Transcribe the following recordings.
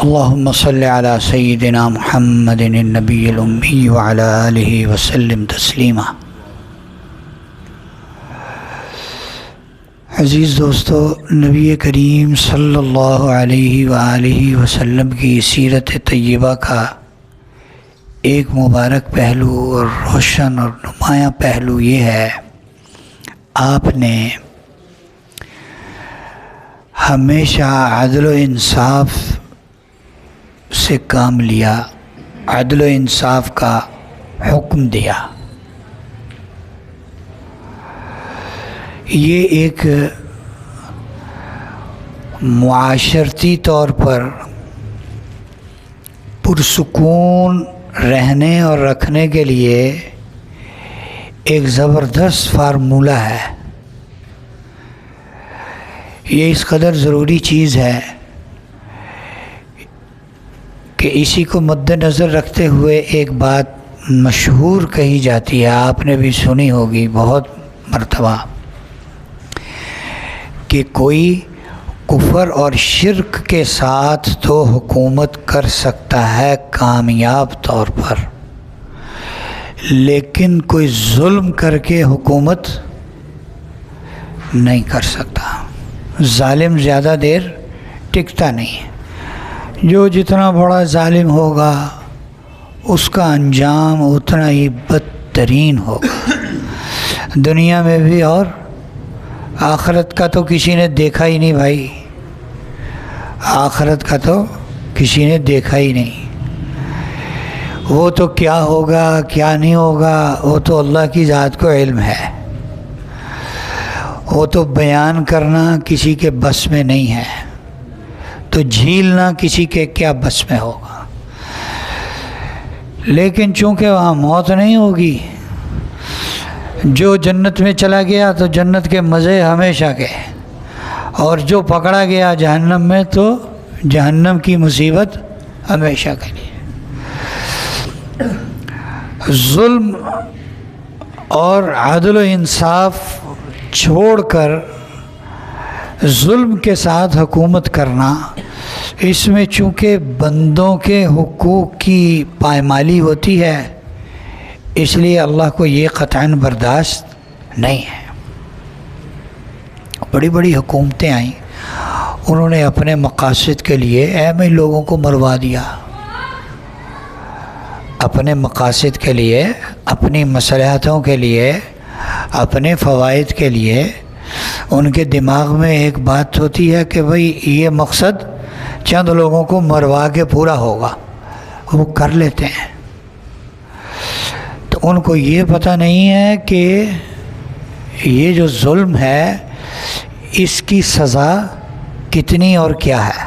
اللهم صل على سيدنا محمد النبي الأمي وعلى آله وسلم تسلیما۔ عزیز دوستو، نبی کریم صلی اللہ علیہ وآلہ وسلم کی سیرت طیبہ کا ایک مبارک پہلو اور روشن اور نمایاں پہلو یہ ہے، آپ نے ہمیشہ عدل و انصاف سے کام لیا، عدل و انصاف کا حکم دیا۔ یہ ایک معاشرتی طور پر پرسکون رہنے اور رکھنے کے لیے ایک زبردست فارمولہ ہے۔ یہ اس قدر ضروری چیز ہے کہ اسی کو مد نظر رکھتے ہوئے ایک بات مشہور کہی جاتی ہے، آپ نے بھی سنی ہوگی بہت مرتبہ، کہ کوئی کفر اور شرک کے ساتھ تو حکومت کر سکتا ہے کامیاب طور پر، لیکن کوئی ظلم کر کے حکومت نہیں کر سکتا۔ ظالم زیادہ دیر ٹکتا نہیں ہے۔ جو جتنا بڑا ظالم ہوگا اس کا انجام اتنا ہی بدترین ہوگا، دنیا میں بھی اور آخرت کا تو کسی نے دیکھا ہی نہیں بھائی، آخرت کا تو کسی نے دیکھا ہی نہیں۔ وہ تو کیا ہوگا کیا نہیں ہوگا وہ تو اللہ کی ذات کو علم ہے، وہ تو بیان کرنا کسی کے بس میں نہیں ہے، تو جھیلنا کسی کے کیا بس میں ہوگا۔ لیکن چونکہ وہاں موت نہیں ہوگی، جو جنت میں چلا گیا تو جنت کے مزے ہمیشہ کے، اور جو پکڑا گیا جہنم میں تو جہنم کی مصیبت ہمیشہ کے لیے۔ ظلم اور عدل و انصاف چھوڑ کر ظلم کے ساتھ حکومت کرنا، اس میں چونکہ بندوں کے حقوق کی پائمالی ہوتی ہے، اس لیے اللہ کو یہ قطعاً برداشت نہیں ہے۔ بڑی بڑی حکومتیں آئیں، انہوں نے اپنے مقاصد کے لیے اہم لوگوں کو مروا دیا، اپنے مقاصد کے لیے، اپنی مصلحتوں کے لیے، اپنے فوائد کے لیے۔ ان کے دماغ میں ایک بات ہوتی ہے کہ بھئی یہ مقصد چند لوگوں کو مروا کے پورا ہوگا، وہ کر لیتے ہیں۔ تو ان کو یہ پتہ نہیں ہے کہ یہ جو ظلم ہے اس کی سزا کتنی اور کیا ہے۔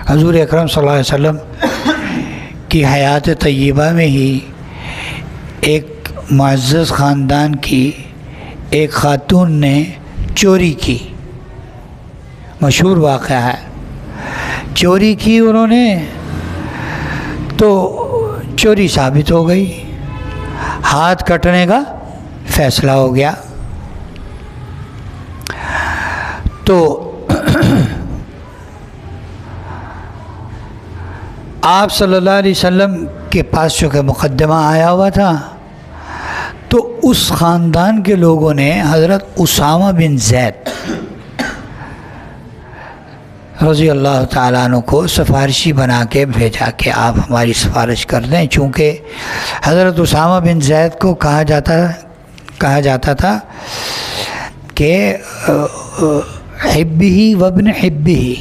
حضور اکرم صلی اللہ علیہ وسلم کی حیات طیبہ میں ہی ایک معزز خاندان کی ایک خاتون نے چوری کی، مشہور واقعہ ہے۔ چوری کی انہوں نے تو چوری ثابت ہو گئی، ہاتھ کٹنے کا فیصلہ ہو گیا۔ تو آپ صلی اللہ علیہ وسلم کے پاس چونکہ مقدمہ آیا ہوا تھا، تو اس خاندان کے لوگوں نے حضرت اسامہ بن زید رضی اللہ تعالیٰ عنہ کو سفارشی بنا کے بھیجا کہ آپ ہماری سفارش کر دیں، چونکہ حضرت اسامہ بن زید کو کہا جاتا تھا کہ حبہ وابن حبہ،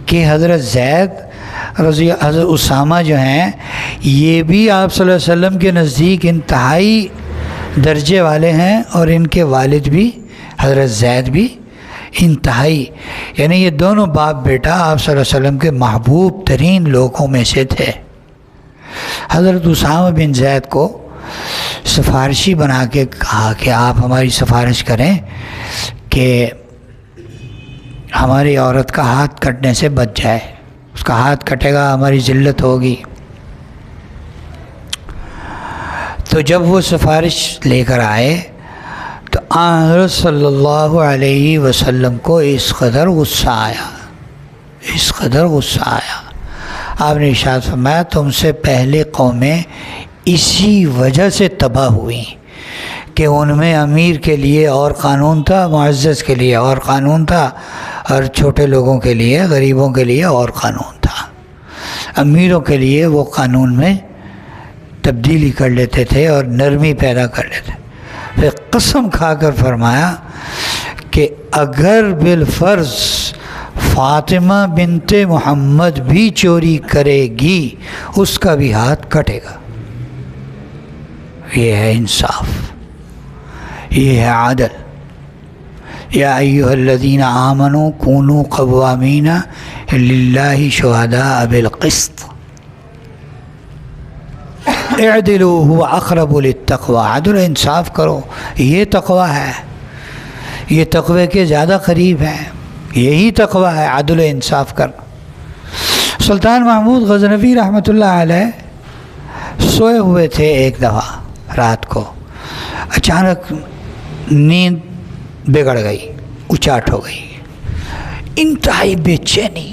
کہ حضرت زید حضرت اسامہ جو ہیں یہ بھی آپ صلی اللہ علیہ وسلم کے نزدیک انتہائی درجے والے ہیں، اور ان کے والد بھی حضرت زید بھی انتہائی، یعنی یہ دونوں باپ بیٹا آپ صلی اللہ علیہ وسلم کے محبوب ترین لوگوں میں سے تھے۔ حضرت اسامہ بن زید کو سفارشی بنا کے کہا کہ آپ ہماری سفارش کریں کہ ہماری عورت کا ہاتھ کٹنے سے بچ جائے، اس کا ہاتھ کٹے گا ہماری ذلت ہوگی۔ تو جب وہ سفارش لے کر آئے تو حضرت صلی اللہ علیہ وسلم کو اس قدر غصہ آیا، اس قدر غصہ آیا. آپ نے ارشاد فرمایا تم سے پہلے قومیں اسی وجہ سے تباہ ہوئیں کہ ان میں امیر کے لیے اور قانون تھا، معزز کے لیے اور قانون تھا، اور چھوٹے لوگوں کے لیے، غریبوں کے لیے اور قانون تھا. امیروں کے لیے وہ قانون میں تبدیلی کر لیتے تھے اور نرمی پیدا کر لیتے. پھر قسم کھا کر فرمایا کہ اگر بالفرض فاطمہ بنت محمد بھی چوری کرے گی اس کا بھی ہاتھ کٹے گا. یہ ہے انصاف، یہ ہے عدل. یا ایھا الذین آمنوا کونوا قوامین للہ شہداء بالقسط اعدلوا هو اقرب للتقوی. عدل انصاف کرو، یہ تقوی ہے، یہ تقوی کے زیادہ قریب ہے. یہی تقوی ہے، عدل انصاف کرنا. سلطان محمود غزنوی رحمۃ اللہ علیہ سوئے ہوئے تھے. ایک دفعہ رات کو اچانک نیند بگڑ گئی، اچاٹ ہو گئی. انتہائی بے چینی،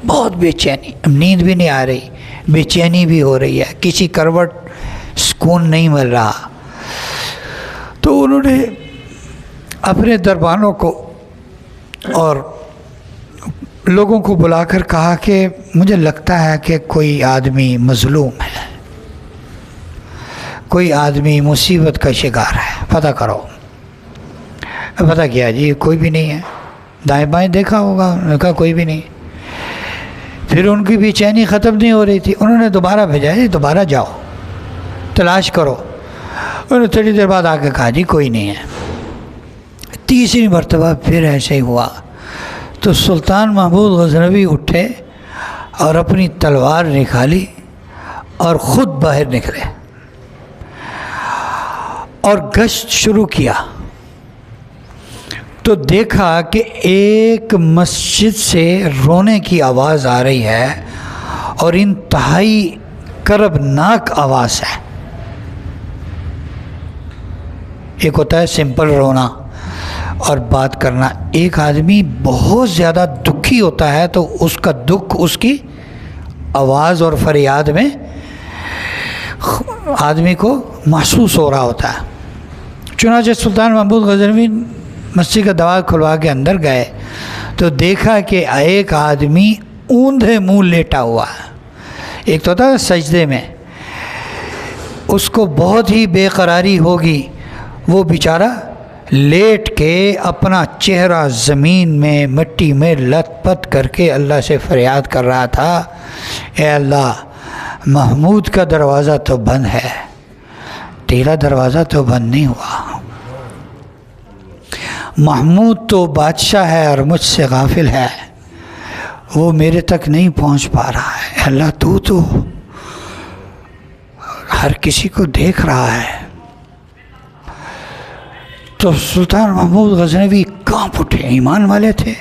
بہت بے چینی. اب نیند بھی نہیں آ رہی، بے چینی بھی ہو رہی ہے، کسی کروٹ سکون نہیں مل رہا. تو انہوں نے اپنے دربانوں کو اور لوگوں کو بلا کر کہا کہ مجھے لگتا ہے کہ کوئی آدمی مظلوم ہے، کوئی آدمی مصیبت کا شکار ہے، پتہ کرو. پتہ کیا جی کوئی بھی نہیں ہے. دائیں بائیں دیکھا ہوگا، انہوں نے کہا کوئی بھی نہیں. پھر ان کی بے چینی ختم نہیں ہو رہی تھی. انہوں نے دوبارہ بھیجا جی دوبارہ جاؤ تلاش کرو. انہوں نے تھوڑی دیر بعد آ کے کہا جی کوئی نہیں ہے. تیسری مرتبہ پھر ایسے ہی ہوا تو سلطان محمود غزنوی اٹھے اور اپنی تلوار نکالی اور خود باہر نکلے اور گشت شروع کیا. تو دیکھا کہ ایک مسجد سے رونے کی آواز آ رہی ہے اور انتہائی کربناک آواز ہے. ایک ہوتا ہے سمپل رونا اور بات کرنا. ایک آدمی بہت زیادہ دکھی ہوتا ہے تو اس کا دکھ اس کی آواز اور فریاد میں آدمی کو محسوس ہو رہا ہوتا ہے. چنانچہ سلطان محمود غزنوی مسجد کا دروازہ کھلوا کے اندر گئے تو دیکھا کہ ایک آدمی اوندھے منہ لیٹا ہوا ہے. ایک تو ہوتا ہے سجدے میں، اس کو بہت ہی بے قراری ہوگی. وہ بیچارہ لیٹ کے اپنا چہرہ زمین میں مٹی میں لت پت کر کے اللہ سے فریاد کر رہا تھا، اے اللہ محمود کا دروازہ تو بند ہے، تیرا دروازہ تو بند نہیں ہوا. محمود تو بادشاہ ہے اور مجھ سے غافل ہے، وہ میرے تک نہیں پہنچ پا رہا ہے. اللہ تو ہر کسی کو دیکھ رہا ہے. تو سلطان محمود غزنوی کانپ اٹھے. ایمان والے تھے.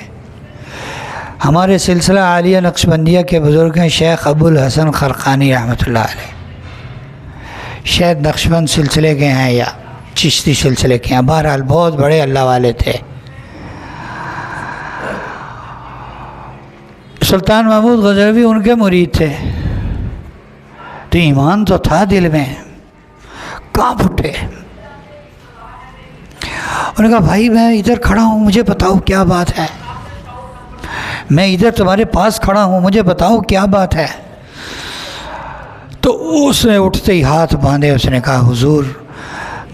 ہمارے سلسلہ عالیہ نقشبندیہ کے بزرگ ہیں شیخ ابو الحسن خرقانی رحمۃ اللہ علیہ. شاید نقشبند سلسلے کے ہیں یا چشتی سلسلے کے ہیں، بہرحال بہت بڑے اللہ والے تھے. سلطان محمود غزنوی ان کے مرید تھے تو ایمان تو تھا دل میں. کانپ اٹھے. انہوں نے کہا بھائی میں ادھر کھڑا ہوں، مجھے بتاؤ کیا بات ہے. میں ادھر تمہارے پاس کھڑا ہوں، مجھے بتاؤ کیا بات ہے. تو اس نے اٹھتے ہی ہاتھ باندھے. اس نے کہا حضور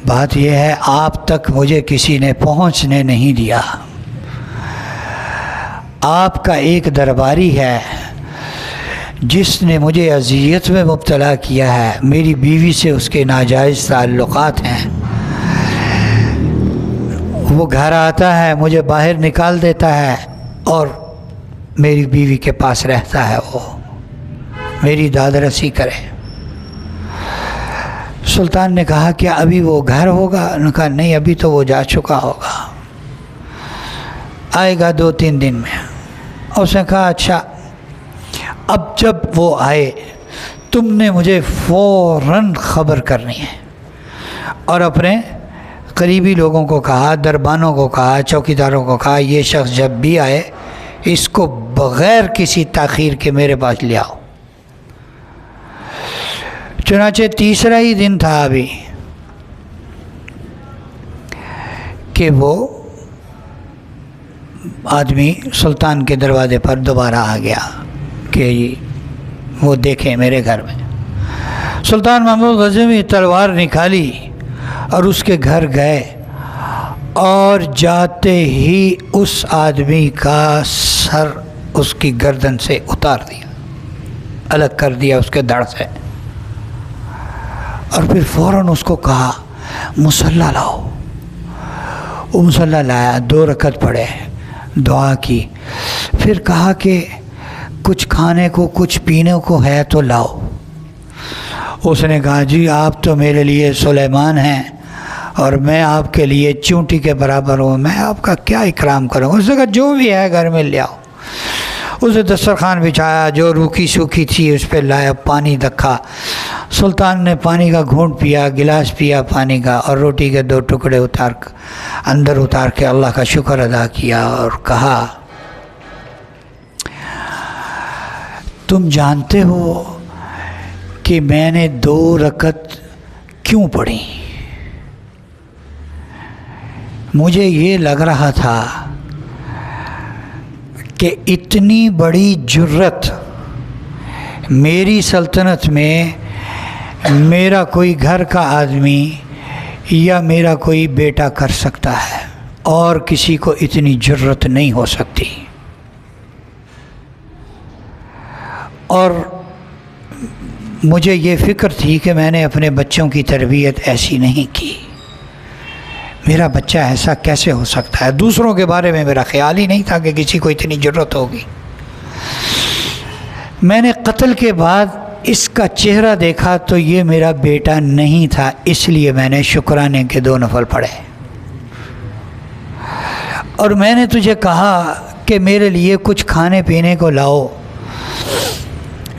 بات یہ ہے آپ تک مجھے کسی نے پہنچنے نہیں دیا. آپ کا ایک درباری ہے جس نے مجھے اذیت میں مبتلا کیا ہے. میری بیوی سے اس کے ناجائز تعلقات ہیں. وہ گھر آتا ہے، مجھے باہر نکال دیتا ہے اور میری بیوی کے پاس رہتا ہے. وہ میری داد رسی کرے. سلطان نے کہا کیا ابھی وہ گھر ہوگا؟ انہوں نے کہا نہیں ابھی تو وہ جا چکا ہوگا، آئے گا 2-3 دن میں. اس نے کہا اچھا اب جب وہ آئے تم نے مجھے فوراً خبر کرنی ہے. اور اپنے قریبی لوگوں کو کہا، دربانوں کو کہا، چوکیداروں کو کہا یہ شخص جب بھی آئے اس کو بغیر کسی تاخیر کے میرے پاس لے آؤ۔ چنانچہ تیسرا ہی دن تھا ابھی کہ وہ آدمی سلطان کے دروازے پر دوبارہ آ گیا کہ وہ دیکھیں میرے گھر میں۔ سلطان محمود غزنوی تلوار نکالی اور اس کے گھر گئے، اور جاتے ہی اس آدمی کا سر اس کی گردن سے اتار دیا، الگ کر دیا اس کے دھڑ سے، اور پھر فوراً اس کو کہا مصلی لاؤ۔ وہ مصلی لایا، 2 رکعت پڑھے، دعا کی، پھر کہا کہ کچھ کھانے کو کچھ پینے کو ہے تو لاؤ۔ اس نے کہا جی آپ تو میرے لیے سلیمان ہیں اور میں آپ کے لیے چونٹی کے برابر ہوں، میں آپ کا کیا اکرام کروں۔ اس نے کہا جو بھی ہے گھر میں لے آؤ۔ اسے دسترخوان بچھایا، جو روکھی سوکھی تھی اس پہ لایا، پانی رکھا۔ سلطان نے پانی کا گھونٹ پیا، گلاس پیا پانی کا، اور روٹی کے 2 ٹکڑے اندر اتار کے اللہ کا شکر ادا کیا اور کہا تم جانتے ہو کہ میں نے 2 رکعت کیوں پڑھی؟ مجھے یہ لگ رہا تھا کہ اتنی بڑی جرت میری سلطنت میں میرا کوئی گھر کا آدمی یا میرا کوئی بیٹا کر سکتا ہے، اور کسی کو اتنی جرت نہیں ہو سکتی۔ اور مجھے یہ فکر تھی کہ میں نے اپنے بچوں کی تربیت ایسی نہیں کی، میرا بچہ ایسا کیسے ہو سکتا ہے؟ دوسروں کے بارے میں میرا خیال ہی نہیں تھا کہ کسی کو اتنی جرت ہوگی۔ میں نے قتل کے بعد اس کا چہرہ دیکھا تو یہ میرا بیٹا نہیں تھا، اس لیے میں نے شکرانے کے 2 نفل پڑھے، اور میں نے تجھے کہا کہ میرے لیے کچھ کھانے پینے کو لاؤ،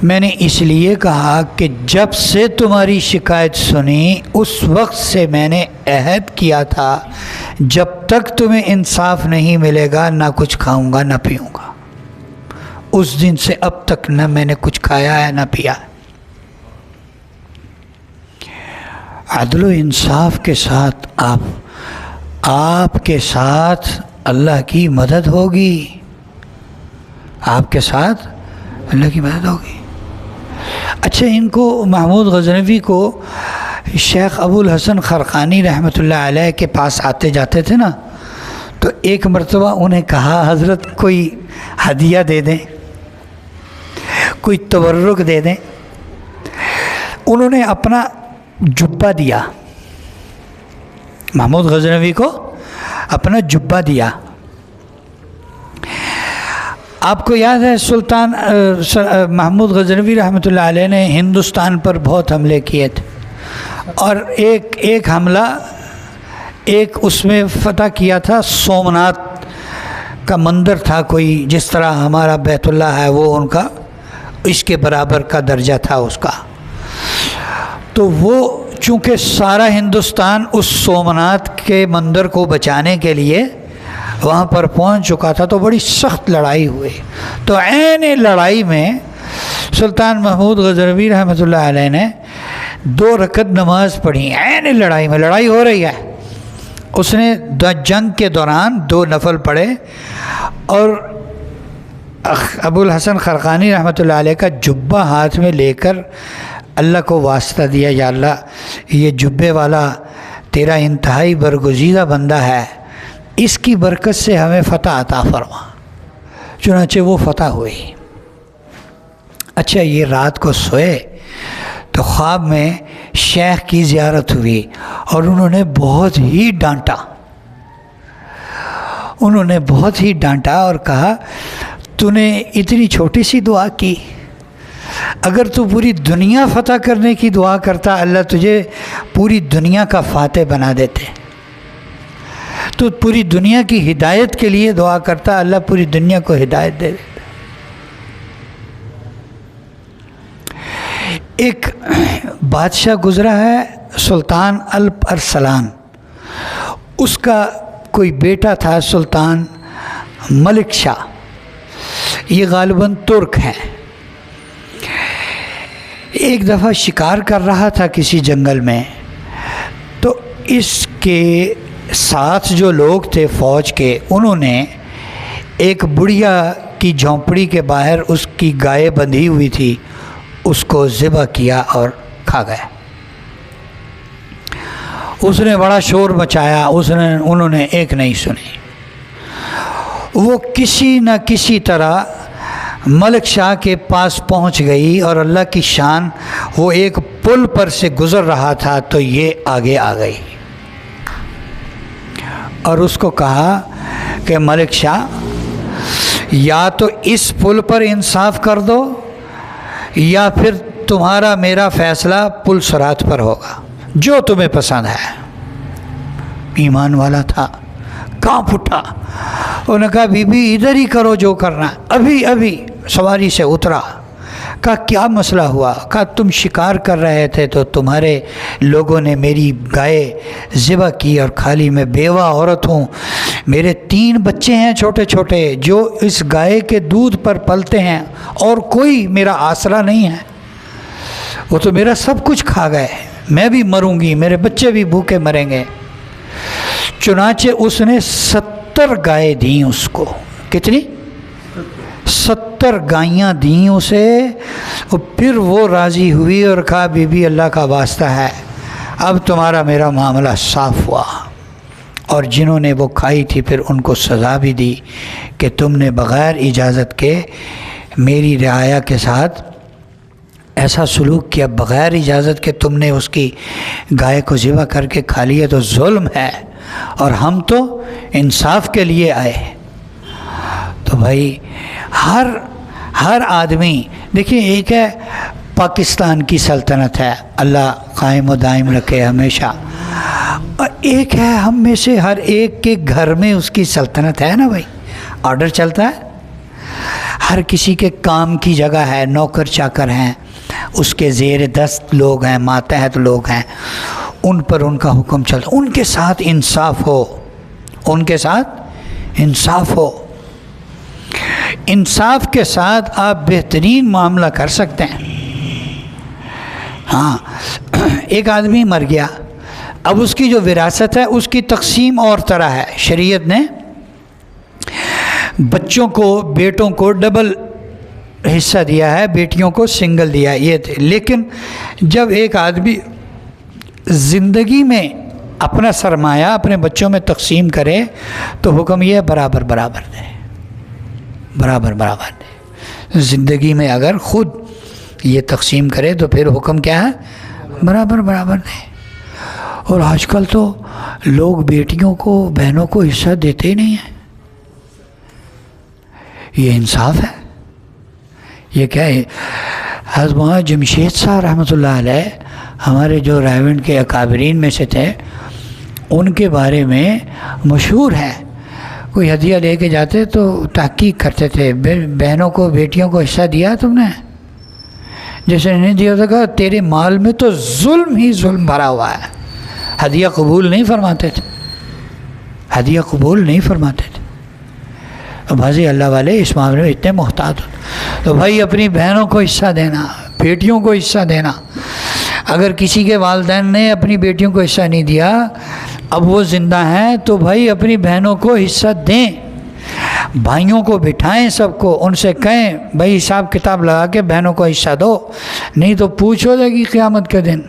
میں نے اس لیے کہا کہ جب سے تمہاری شکایت سنی اس وقت سے میں نے عہد کیا تھا جب تک تمہیں انصاف نہیں ملے گا نہ کچھ کھاؤں گا نہ پیوں گا۔ اس دن سے اب تک نہ میں نے کچھ کھایا ہے نہ پیا۔ عدل و انصاف کے ساتھ آپ کے ساتھ اللہ کی مدد ہوگی، آپ کے ساتھ اللہ کی مدد ہوگی۔ اچھا، ان کو محمود غزنوی کو شیخ ابو الحسن خرقانی رحمۃ اللہ علیہ کے پاس آتے جاتے تھے نا، تو ایک مرتبہ انہیں کہا حضرت کوئی ہدیہ دے دیں، کوئی تبرک دے دیں۔ انہوں نے اپنا جبہ دیا، محمود غزنوی کو اپنا جبہ دیا۔ آپ کو یاد ہے سلطان محمود غزنوی رحمۃ اللہ علیہ نے ہندوستان پر بہت حملے کیے تھے، اور ایک حملہ اس میں فتح کیا تھا سومناتھ کا مندر تھا، کوئی جس طرح ہمارا بیت اللہ ہے وہ ان کا اس کے برابر کا درجہ تھا اس کا۔ تو وہ چونکہ سارا ہندوستان اس سومناتھ کے مندر کو بچانے کے لیے وہاں پر پہنچ چکا تھا، تو بڑی سخت لڑائی ہوئی۔ تو عین لڑائی میں سلطان محمود غزنوی رحمۃ اللہ علیہ نے 2 رکعت نماز پڑھی، عین لڑائی میں، لڑائی ہو رہی ہے، اس نے جنگ کے دوران 2 نفل پڑھے، اور ابو الحسن خرقانی رحمۃ اللہ علیہ کا جبہ ہاتھ میں لے کر اللہ کو واسطہ دیا، یا اللہ یہ جبے والا تیرا انتہائی برگزیدہ بندہ ہے، اس کی برکت سے ہمیں فتح عطا فرما۔ چنانچہ وہ فتح ہوئی۔ اچھا، یہ رات کو سوئے تو خواب میں شیخ کی زیارت ہوئی، اور انہوں نے بہت ہی ڈانٹا اور کہا تو نے اتنی چھوٹی سی دعا کی، اگر تو پوری دنیا فتح کرنے کی دعا کرتا اللہ تجھے پوری دنیا کا فاتح بنا دیتے، تو پوری دنیا کی ہدایت کے لیے دعا کرتا اللہ پوری دنیا کو ہدایت دے دیتا۔ ایک بادشاہ گزرا ہے سلطان الپ ارسلان، اس کا کوئی بیٹا تھا سلطان ملک شاہ۔ یہ غالباً ترک ہیں. ایک دفعہ شکار کر رہا تھا کسی جنگل میں، تو اس کے ساتھ جو لوگ تھے فوج کے، انہوں نے ایک بڑھیا کی جھونپڑی کے باہر اس کی گائے بندھی ہوئی تھی، اس کو ذبح کیا اور کھا گئے. اس نے بڑا شور مچایا، انہوں نے ایک نہیں سنی. وہ کسی نہ کسی طرح ملک شاہ کے پاس پہنچ گئی، اور اللہ کی شان، وہ ایک پل پر سے گزر رہا تھا تو یہ آگے آ گئی اور اس کو کہا کہ ملک شاہ، یا تو اس پل پر انصاف کر دو یا پھر تمہارا میرا فیصلہ پل صراط پر ہوگا، جو تمہیں پسند ہے. ایمان والا تھا، کانپ اٹھا. انہوں نے کہا بی بی ادھر ہی کرو جو کرنا. ابھی سواری سے اترا. کہا کیا مسئلہ ہوا؟ کہا تم شکار کر رہے تھے تو تمہارے لوگوں نے میری گائے ذبح کی اور کھا لی. میں بیوہ عورت ہوں، میرے 3 بچے ہیں چھوٹے چھوٹے جو اس گائے کے دودھ پر پلتے ہیں، اور کوئی میرا آسرا نہیں ہے. وہ تو میرا سب کچھ کھا گئے، میں بھی مروں گی، میرے بچے بھی بھوکے مریں گے. چنانچہ اس نے 70 گائے دیں اس کو. کتنی؟ 70 گائیاں دیں اسے. اور پھر وہ راضی ہوئی اور کہا بی بی اللہ کا واسطہ ہے، اب تمہارا میرا معاملہ صاف ہوا. اور جنہوں نے وہ کھائی تھی پھر ان کو سزا بھی دی کہ تم نے بغیر اجازت کے میری رعایا کے ساتھ ایسا سلوک کیا، بغیر اجازت کے تم نے اس کی گائے کو ذبح کر کے کھا لیا، تو ظلم ہے، اور ہم تو انصاف کے لیے آئے. تو بھائی ہر آدمی، دیکھیے ایک ہے پاکستان کی سلطنت ہے، اللہ قائم و دائم رکھے ہمیشہ، اور ایک ہے ہم میں سے ہر ایک کے گھر میں اس کی سلطنت ہے نا بھائی، آرڈر چلتا ہے. ہر کسی کے کام کی جگہ ہے، نوکر چاکر ہیں، اس کے زیر دست لوگ ہیں، ماتحت لوگ ہیں، ان پر ان کا حکم چلتا. ان کے ساتھ انصاف ہو، ان کے ساتھ انصاف ہو. انصاف کے ساتھ آپ بہترین معاملہ کر سکتے ہیں. ہاں، ایک آدمی مر گیا، اب اس کی جو وراثت ہے اس کی تقسیم اور طرح ہے. شریعت نے بچوں کو، بیٹوں کو ڈبل حصہ دیا ہے، بیٹیوں کو سنگل دیا ہے. یہ تھے. لیکن جب ایک آدمی زندگی میں اپنا سرمایہ اپنے بچوں میں تقسیم کرے تو حکم یہ ہے برابر برابر دے، برابر برابر دے. زندگی میں اگر خود یہ تقسیم کرے تو پھر حکم کیا ہے؟ برابر برابر دے. اور آج کل تو لوگ بیٹیوں کو، بہنوں کو حصہ دیتے ہی نہیں ہیں. یہ انصاف ہے؟ یہ کیا ہے؟ حضرت مولانا جمشید صاحب رحمۃ اللہ علیہ ہمارے جو رائیونڈ کے اکابرین میں سے تھے، ان کے بارے میں مشہور ہے، کوئی ہدیہ لے کے جاتے تو تحقیق کرتے تھے، بہنوں کو، بیٹیوں کو حصہ دیا تم نے؟ جیسے نہیں دیا تو کہا تیرے مال میں تو ظلم ہی ظلم بھرا ہوا ہے. ہدیہ قبول نہیں فرماتے تھے، ہدیہ قبول نہیں فرماتے تھے. بھازی اللہ والے اس معاملے میں اتنے محتاط ہو. تو بھائی اپنی بہنوں کو حصہ دینا، بیٹیوں کو حصہ دینا. اگر کسی کے والدین نے اپنی بیٹیوں کو حصہ نہیں دیا، اب وہ زندہ ہیں، تو بھائی اپنی بہنوں کو حصہ دیں. بھائیوں کو بٹھائیں، سب کو، ان سے کہیں بھائی حساب کتاب لگا کے بہنوں کو حصہ دو، نہیں تو پوچھ ہو جائے گی قیامت کے دن،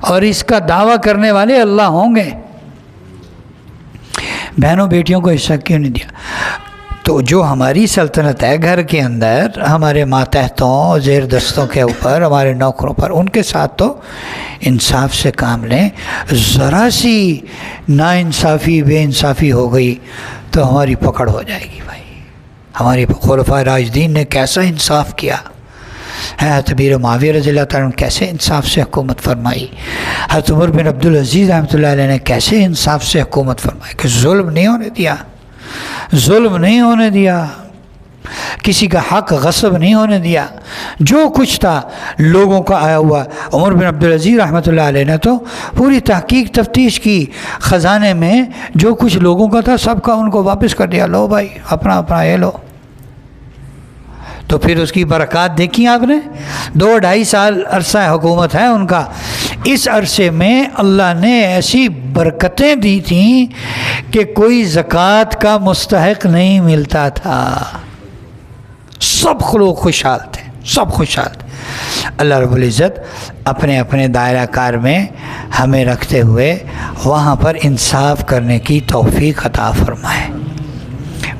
اور اس کا دعویٰ کرنے والے اللہ ہوں گے. بہنوں بیٹیوں کو حصہ کیوں نہیں دیا؟ تو جو ہماری سلطنت ہے گھر کے اندر، ہمارے ماتحتوں، زیر دستوں کے اوپر، ہمارے نوکروں پر، ان کے ساتھ تو انصاف سے کام لیں. ذرا سی ناانصافی، بے انصافی ہو گئی تو ہماری پکڑ ہو جائے گی. بھائی ہماری خلفائے راشدین نے کیسا انصاف کیا، حضرت امیر معاویہ رضی اللہ تعالیٰ نے کیسے انصاف سے حکومت فرمائی، حضرت عمر بن عبدالعزیز رحمۃ اللہ علیہ نے کیسے انصاف سے حکومت فرمائی، کہ ظلم نہیں ہونے دیا، ظلم نہیں ہونے دیا، کسی کا حق غصب نہیں ہونے دیا. جو کچھ تھا لوگوں کا آیا ہوا. عمر بن عبدالعزیز رحمۃ اللہ علیہ نے تو پوری تحقیق تفتیش کی، خزانے میں جو کچھ لوگوں کا تھا سب کا ان کو واپس کر دیا. لو بھائی اپنا اپنا یہ لو. تو پھر اس کی برکات دیکھی آپ نے. 2-2.5 سال عرصہ حکومت ہے ان کا. اس عرصے میں اللہ نے ایسی برکتیں دی تھیں کہ کوئی زکوٰۃ کا مستحق نہیں ملتا تھا. سب لوگ خوشحال تھے، سب خوشحال تھے. اللہ رب العزت اپنے اپنے دائرہ کار میں ہمیں رکھتے ہوئے وہاں پر انصاف کرنے کی توفیق عطا فرمائے.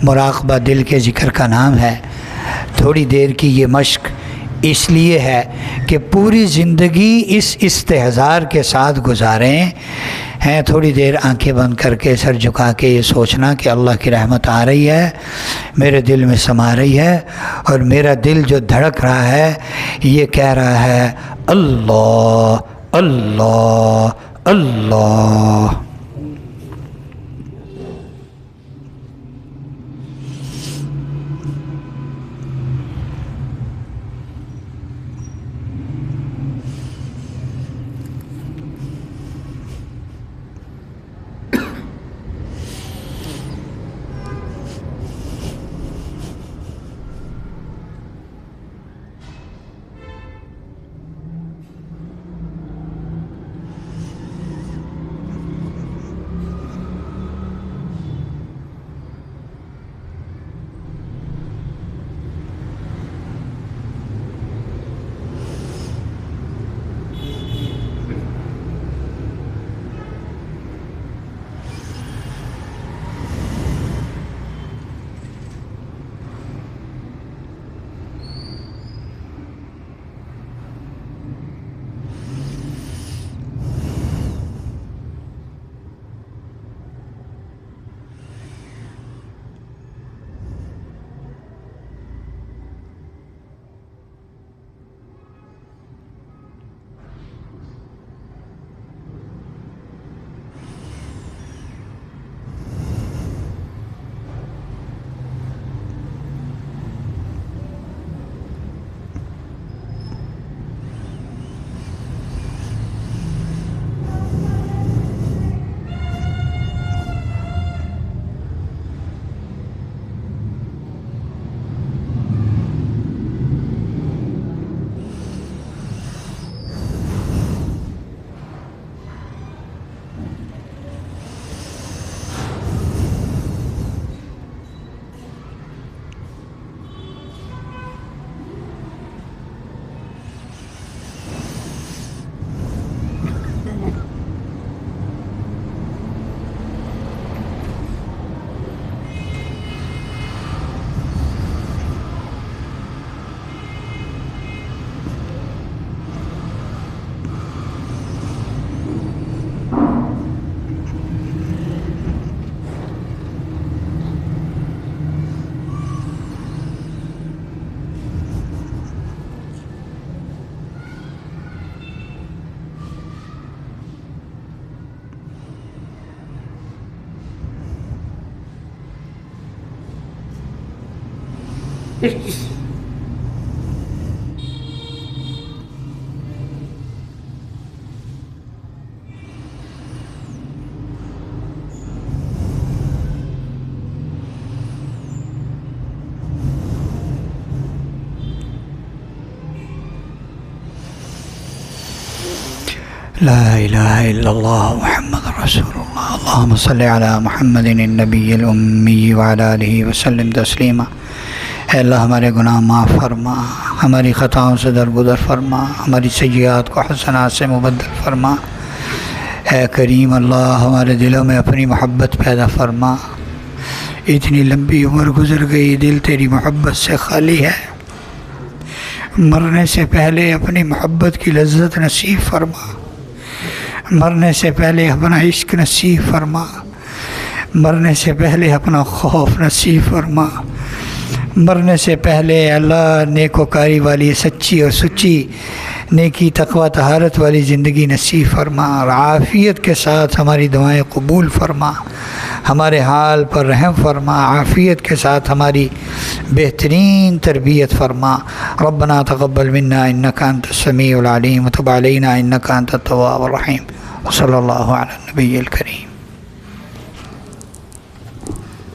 مراقبہ دل کے ذکر کا نام ہے. تھوڑی دیر کی یہ مشق اس لیے ہے کہ پوری زندگی اس استحضار کے ساتھ گزاریں ہیں. تھوڑی دیر آنکھیں بند کر کے سر جھکا کے یہ سوچنا کہ اللہ کی رحمت آ رہی ہے، میرے دل میں سما رہی ہے، اور میرا دل جو دھڑک رہا ہے یہ کہہ رہا ہے اللہ اللہ اللہ. لا الہ الا اللہ محمد رسول اللہ. اللہم صلی علی محمد النبی الامی وعلی آلہ وسلم تسلیما. اے اللہ ہمارے گناہ معاف فرما، ہماری خطاؤں سے درگزر فرما، ہماری سیئات کو حسنات سے مبدل فرما. اے کریم اللہ ہمارے دلوں میں اپنی محبت پیدا فرما. اتنی لمبی عمر گزر گئی، دل تیری محبت سے خالی ہے. مرنے سے پہلے اپنی محبت کی لذت نصیب فرما، مرنے سے پہلے اپنا عشق نصیب فرما، مرنے سے پہلے اپنا خوف نصیب فرما، مرنے سے پہلے اللہ نیکوکاری والی سچی اور سچی نیکی تقوی طہارت والی زندگی نصیب فرما، اور عافیت کے ساتھ ہماری دعائیں قبول فرما، ہمارے حال پر رحم فرما، عافیت کے ساتھ ہماری بہترین تربیت فرما. ربنا تقبل منا انک انت السمیع العلیم وتب علینا انک انت التواب الرحیم. صلی اللہ علی النبی الکریم.